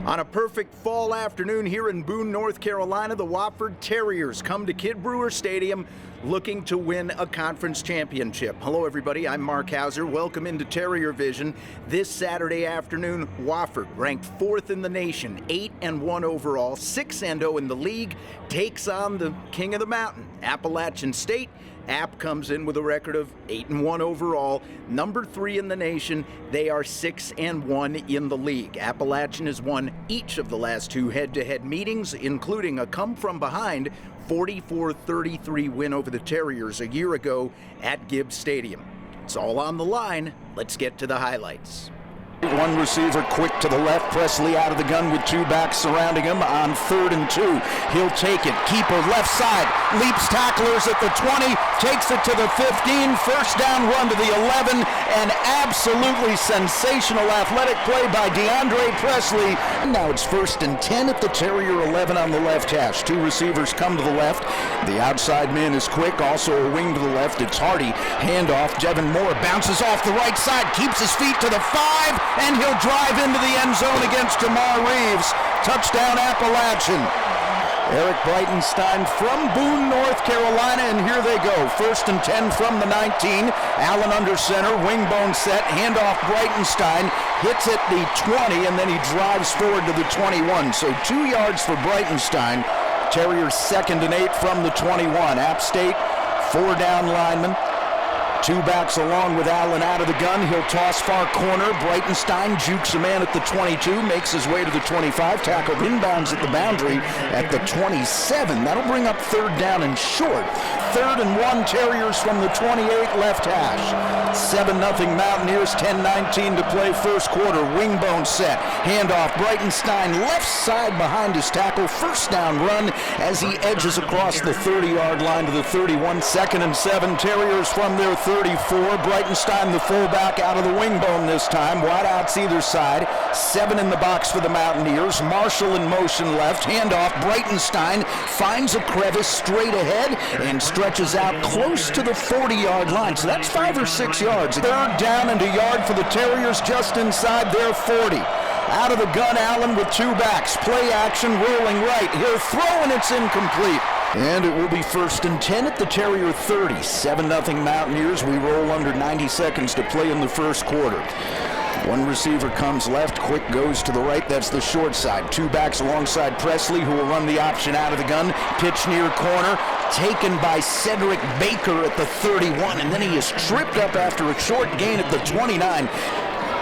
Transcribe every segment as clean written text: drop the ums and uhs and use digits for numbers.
On a perfect fall afternoon here in Boone, North Carolina, the Wofford Terriers come to Kid Brewer Stadium looking to win a conference championship. Hello everybody, I'm Mark Hauser. Welcome into TerrierVision. This Saturday afternoon, Wofford, ranked 4th in the nation, 8-1 overall, 6-0 in the league, takes on the king of the mountain, Appalachian State. App comes in with a record of 8-1 overall, number 3 in the nation. They are 6-1 in the league. Appalachian has won each of the last 2 head-to-head meetings, including a come-from-behind 44-33 win over the Terriers a year ago at Gibbs Stadium. It's all on the line. Let's get to the highlights. One receiver quick to the left. Presley out of the gun with 2 backs surrounding him on 3rd and 2. He'll take it. Keeper left side. Leaps tacklers at the 20. Takes it to the 15. First down run to the 11. An absolutely sensational athletic play by DeAndre Presley. And now it's 1st and 10 at the Terrier 11 on the left hash. 2 receivers come to the left. The outside man is quick. Also a wing to the left. It's Hardy. Handoff. Devon Moore bounces off the right side. Keeps his feet to the 5. And he'll drive into the end zone against Jamar Reeves. Touchdown Appalachian. Eric Breitenstein from Boone, North Carolina, and here they go. 1st and 10 from the 19. Allen under center, wingbone set, handoff Breitenstein, hits at the 20, and then he drives forward to the 21. So 2 yards for Breitenstein. Terriers 2nd and 8 from the 21. App State, 4 down linemen. 2 backs along with Allen out of the gun. He'll toss far corner. Breitenstein jukes a man at the 22, makes his way to the 25, tackled inbounds at the boundary at the 27. That'll bring up 3rd down and short. 3rd and 1, Terriers from the 28 left hash. 7-0 Mountaineers, 10:19 to play first quarter. Wingbone set, handoff Breitenstein left side behind his tackle. First down run as he edges across the 30-yard line to the 31. 2nd and 7, Terriers from their 34. Breitenstein, the fullback, out of the wingbone this time. Wideouts either side. 7 in the box for the Mountaineers. Marshall in motion left. Handoff. Breitenstein finds a crevice straight ahead and stretches out close to the 40-yard line. So that's 5 or 6 yards. 3rd down and a yard for the Terriers just inside their 40. Out of the gun, Allen with 2 backs. Play action, rolling right. He'll throw and it's incomplete. And it will be 1st and 10 at the Terrier 30. 7-0 Mountaineers. We roll under 90 seconds to play in the first quarter. 1 receiver comes left, quick goes to the right. That's the short side. 2 backs alongside Presley, who will run the option out of the gun. Pitch near corner, taken by Cedric Baker at the 31, and then he is tripped up after a short gain at the 29.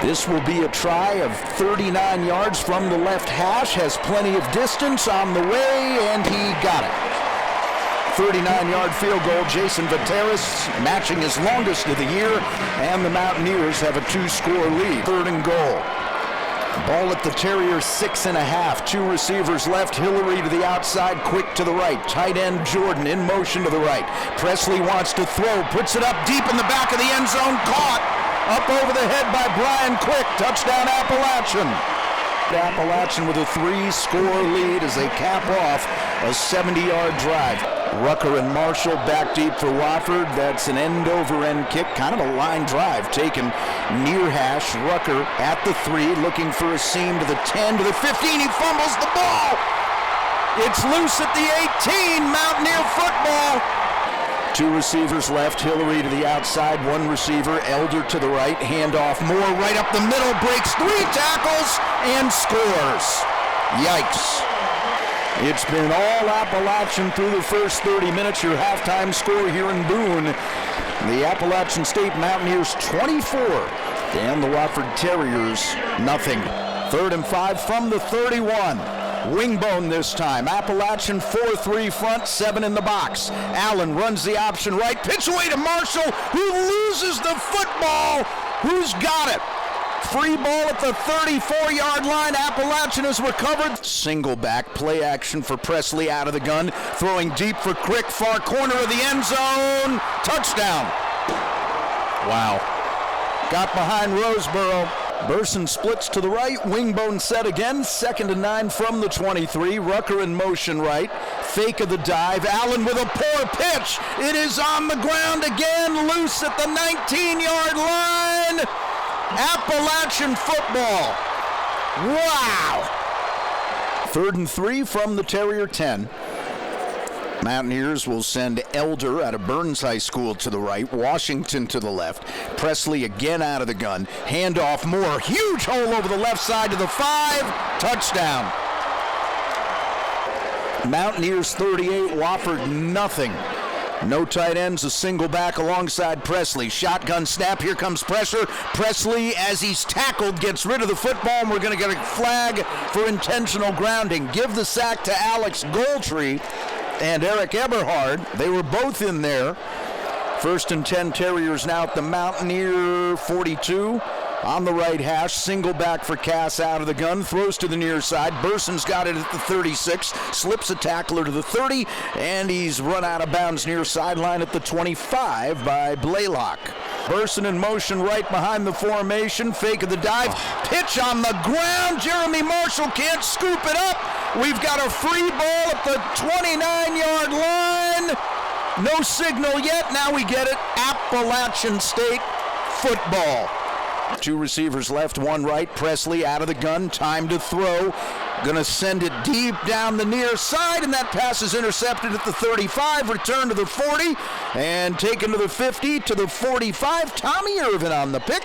This will be a try of 39 yards from the left hash. Has plenty of distance on the way, and he got it. 39-yard field goal. Jason Vateris matching his longest of the year, and the Mountaineers have a 2-score lead. 3rd and goal. Ball at the Terriers 6.5. 2 receivers left. Hillary to the outside, quick to the right. Tight end Jordan in motion to the right. Presley wants to throw, puts it up deep in the back of the end zone. Caught up over the head by Brian Quick. Touchdown Appalachian. Appalachian with a 3-score lead as they cap off a 70-yard drive. Rucker and Marshall back deep for Wofford. That's an end-over-end kick, kind of a line drive taken near hash. Rucker at the 3, looking for a seam to the 10, to the 15. He fumbles the ball. It's loose at the 18. Mountaineer football. 2 receivers left. Hillary to the outside. 1 receiver. Elder to the right. Handoff. Moore right up the middle. Breaks 3 tackles and scores. Yikes. It's been all Appalachian through the first 30 minutes. Your halftime score here in Boone. The Appalachian State Mountaineers 24 and the Wofford Terriers nothing. 3rd and 5 from the 31. Wingbone this time. Appalachian 4-3 front, 7 in the box. Allen runs the option right. Pitch away to Marshall, who loses the football. Who's got it? Free ball at the 34-yard line. Appalachian has recovered. Single back, play action for Presley out of the gun. Throwing deep for Crick, far corner of the end zone. Touchdown. Wow. Got behind Roseboro. Burson splits to the right. Wingbone set again. 2nd and 9 from the 23. Rucker in motion right. Fake of the dive. Allen with a poor pitch. It is on the ground again. Loose at the 19-yard line. Appalachian football. Wow. 3rd and 3 from the Terrier 10. Mountaineers will send Elder out of Burns High School to the right, Washington to the left, Presley again out of the gun, handoff Moore, huge hole over the left side to the 5, touchdown. Mountaineers 38, Wofford nothing. No tight ends, a single back alongside Presley. Shotgun snap, here comes pressure. Presley, as he's tackled, gets rid of the football, and we're going to get a flag for intentional grounding. Give the sack to Alex Goldtree and Eric Eberhard. They were both in there. 1st and 10, Terriers now at the Mountaineer 42. On the right hash, single back for Kass out of the gun, throws to the near side. Burson's got it at the 36, slips a tackler to the 30, and he's run out of bounds near sideline at the 25 by Blaylock. Burson in motion right behind the formation, fake of the dive, pitch on the ground. Jeremy Marshall can't scoop it up. We've got a free ball at the 29-yard line. No signal yet, now we get it. Appalachian State football. 2 receivers left, 1 right. Presley out of the gun, time to throw. Gonna send it deep down the near side, and that pass is intercepted at the 35, return to the 40, and taken to the 50, to the 45. Tommy Irvin on the pick.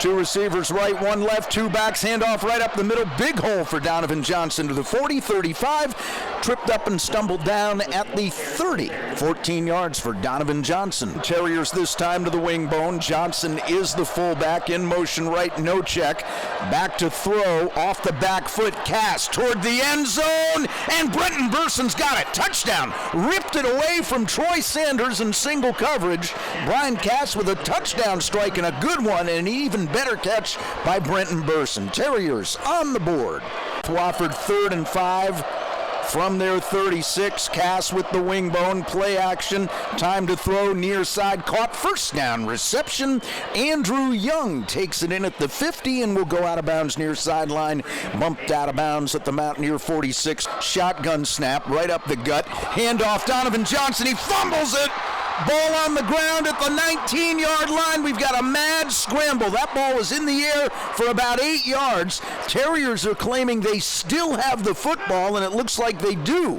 2 receivers right, 1 left, 2 backs, handoff right up the middle. Big hole for Donovan Johnson to the 40, 35. Tripped up and stumbled down at the 30. 14 yards for Donovan Johnson. Terriers this time to the wing bone. Johnson is the fullback, in motion right, no check. Back to throw, off the back foot, Kass toward the end zone, and Brenton Burson's got it. Touchdown. Ripped it away from Troy Sanders in single coverage. Brian Kass with a touchdown strike and a good one, and an even better catch by Brenton Burson. Terriers on the board. Wofford 3rd and 5. From their 36, Kass with the wing bone, play action, time to throw, near side, caught, first down reception. Andrew Young takes it in at the 50 and will go out of bounds near sideline, bumped out of bounds at the Mountaineer 46. Shotgun snap, right up the gut, handoff Donovan Johnson, he fumbles it. Ball on the ground at the 19-yard line. We've got a mad scramble. That ball was in the air for about 8 yards. Terriers are claiming they still have the football, and it looks like they do.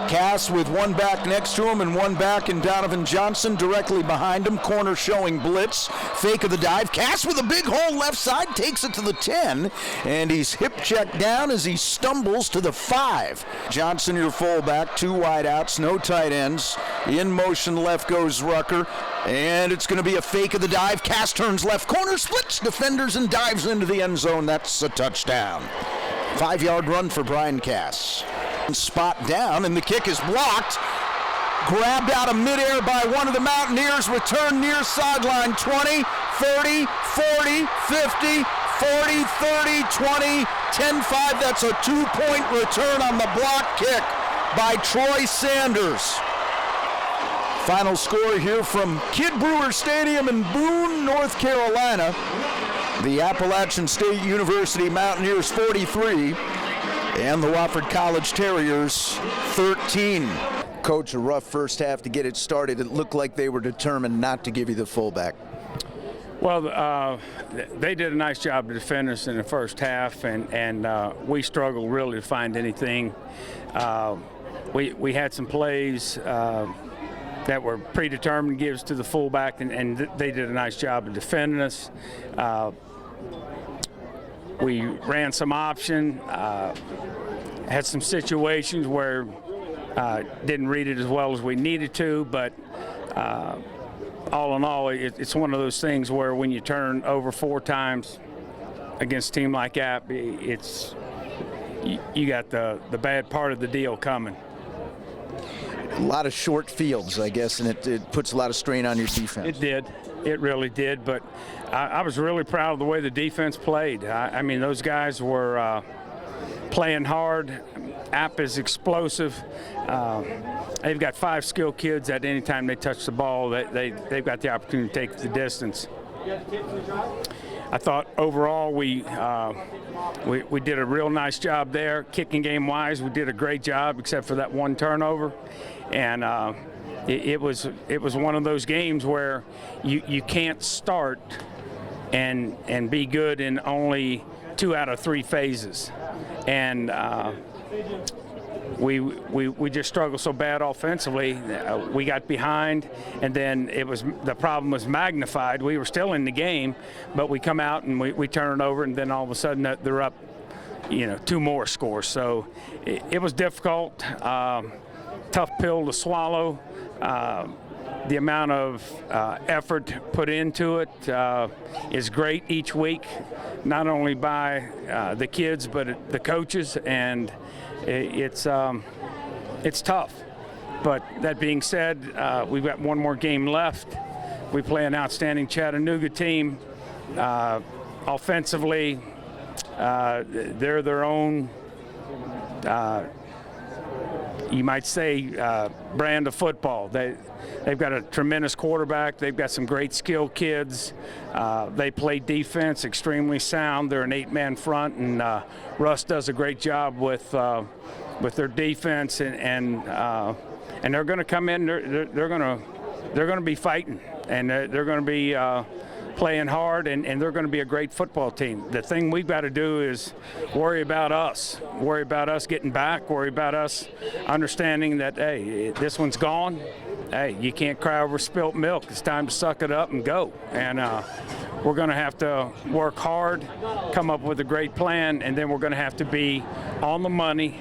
Kass with 1 back next to him and 1 back in Donovan Johnson directly behind him. Corner showing blitz. Fake of the dive. Kass with a big hole left side, takes it to the 10, and he's hip checked down as he stumbles to the 5. Johnson, your fullback, 2 wideouts, no tight ends. In motion left goes Rucker, and it's going to be a fake of the dive. Kass turns left corner, splits defenders, and dives into the end zone. That's a touchdown. 5-yard run for Brian Kass. Spot down, and the kick is blocked. Grabbed out of midair by one of the Mountaineers. Return near sideline. 20, 30, 40, 50, 40, 30, 20, 10-5. That's a 2-point return on the block kick by Troy Sanders. Final score here from Kid Brewer Stadium in Boone, North Carolina. The Appalachian State University Mountaineers 43. And the Wofford College Terriers 13. Coach, a rough first half to get it started. It looked like they were determined not to give you the fullback. Well, they did a nice job to defend us in the first half, and we struggled really to find anything. We had some plays that were predetermined to give us to the fullback, and they did a nice job of defending us. We ran some option, had some situations where didn't read it as well as we needed to, but all in all, it's one of those things where when you turn over 4 times against a team like App, it's you got the bad part of the deal coming. A lot of short fields, I guess, and it puts a lot of strain on your defense. It did. It really did, but I was really proud of the way the defense played. I mean, those guys were playing hard. App is explosive. They've got 5 skilled kids that anytime they touch the ball, they've got the opportunity to take the distance. I thought overall we did a real nice job there. Kicking game-wise, we did a great job except for that 1 turnover. And it was one of those games where you can't start and be good in only 2 out of 3 phases. and we just struggled so bad offensively. We got behind, and then the problem was magnified. We were still in the game, but we come out and we turn it over, and then all of a sudden they're up, 2 more scores. So it was difficult, tough pill to swallow. The amount of effort put into it is great each week, not only by the kids but the coaches, and it's tough. But that being said, we've got one more game left. We play an outstanding Chattanooga team. Offensively, they're their own, you might say, brand of football. They've got a tremendous quarterback. They've got some great skilled kids. They play defense extremely sound. They're an 8-man front, and Russ does a great job with their defense. And they're going to come in. They're going to be fighting, and they're going to be playing hard, and they're going to be a great football team. The thing we've got to do is worry about us getting back, worry about us understanding that, hey, this one's gone. Hey, you can't cry over spilt milk. It's time to suck it up and go. And we're going to have to work hard, come up with a great plan, and then we're going to have to be on the money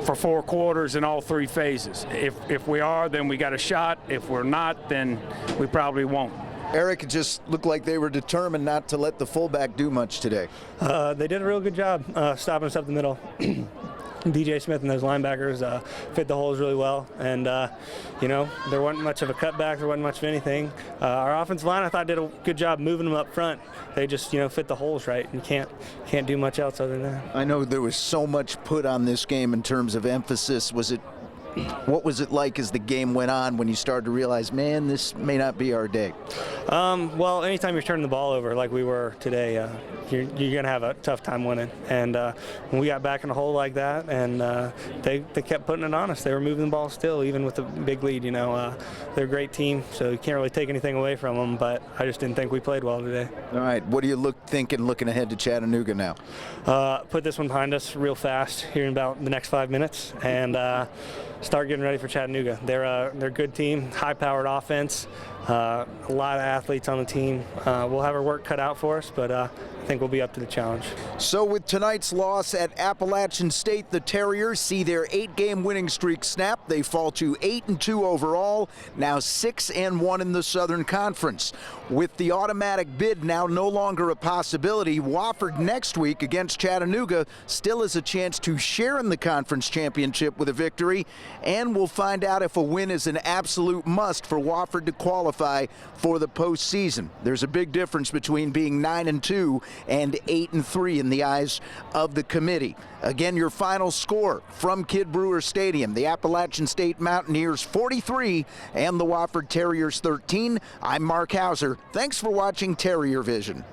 for 4 quarters in all 3 phases. If we are, then we got a shot. If we're not, then we probably won't. Eric, it just looked like they were determined not to let the fullback do much today. They did a real good job stopping us up the middle. DJ Smith and those linebackers fit the holes really well, and there wasn't much of a cutback, there wasn't much of anything. Our offensive line, I thought, did a good job moving them up front. They just fit the holes right, and can't do much else other than that. I know there was so much put on this game in terms of emphasis. What was it like as the game went on when you started to realize, man, this may not be our day? Well, anytime you're turning the ball over like we were today, you're going to have a tough time winning. And when we got back in a hole like that, and they kept putting it on us. They were moving the ball still, even with a big lead. They're a great team, so you can't really take anything away from them, but I just didn't think we played well today. All right, what do you looking ahead to Chattanooga now? Put this one behind us real fast here in about the next 5 minutes, and start getting ready for Chattanooga. They're a good team, high-powered offense, a lot of athletes on the team. We'll have our work cut out for us, but I think we'll be up to the challenge. So with tonight's loss at Appalachian State, the Terriers see their 8-game winning streak snap. They fall to 8-2 overall, now 6-1 in the Southern Conference. With the automatic bid now no longer a possibility, Wofford next week against Chattanooga still has a chance to share in the conference championship with a victory, and we'll find out if a win is an absolute must for Wofford to qualify for the postseason. There's a big difference between being 9-2 and 8-3 in the eyes of the committee. Again, your final score from Kidd Brewer Stadium: the Appalachian State Mountaineers 43 and the Wofford Terriers 13. I'm Mark Hauser. Thanks for watching Terrier Vision.